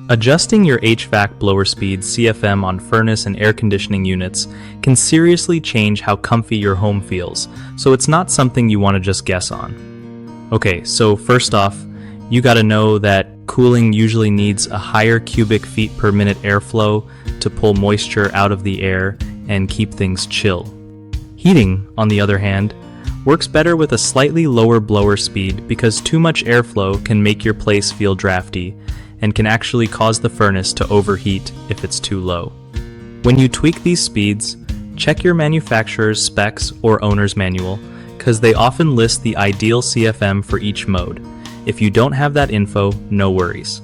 Adjusting your HVAC blower speed CFM on furnace and air conditioning units can seriously change how comfy your home feels, so it's not something you want to just guess on. Okay, so first off, you gotta know that cooling usually needs a higher cubic feet per minute airflow to pull moisture out of the air and keep things chill. Heating, on the other hand, works better with a slightly lower blower speed because too much airflow can make your place feel drafty and can actually cause the furnace to overheat if it's too low. When you tweak these speeds, check your manufacturer's specs or owner's manual, because they often list the ideal CFM for each mode. If you don't have that info, no worries.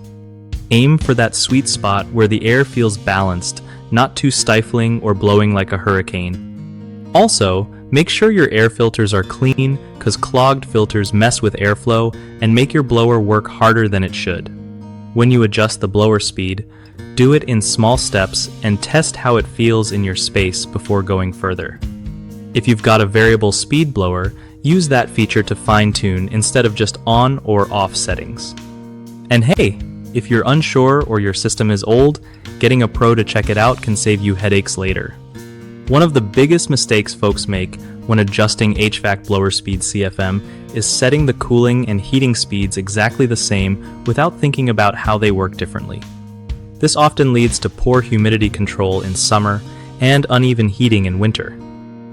Aim for that sweet spot where the air feels balanced, not too stifling or blowing like a hurricane. Also, make sure your air filters are clean, because clogged filters mess with airflow and make your blower work harder than it should. When you adjust the blower speed, do it in small steps and test how it feels in your space before going further. If you've got a variable speed blower, use that feature to fine-tune instead of just on or off settings. And hey, if you're unsure or your system is old, getting a pro to check it out can save you headaches later. One of the biggest mistakes folks make when adjusting HVAC blower speed CFM is setting the cooling and heating speeds exactly the same without thinking about how they work differently. This often leads to poor humidity control in summer and uneven heating in winter.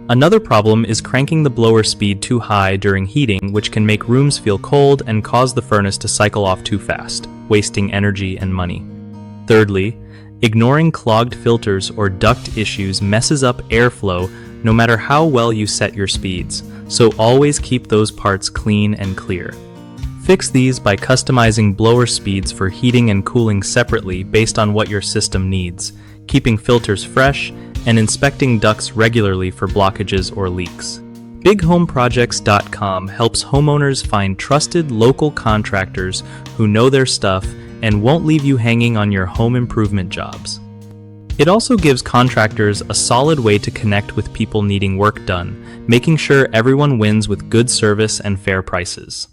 Another problem is cranking the blower speed too high during heating, which can make rooms feel cold and cause the furnace to cycle off too fast, wasting energy and money. Thirdly, ignoring clogged filters or duct issues messes up airflow no matter how well you set your speeds, so always keep those parts clean and clear. Fix these by customizing blower speeds for heating and cooling separately based on what your system needs, keeping filters fresh, and inspecting ducts regularly for blockages or leaks. BigHomeProjects.com helps homeowners find trusted local contractors who know their stuff and won't leave you hanging on your home improvement jobs. It also gives contractors a solid way to connect with people needing work done, making sure everyone wins with good service and fair prices.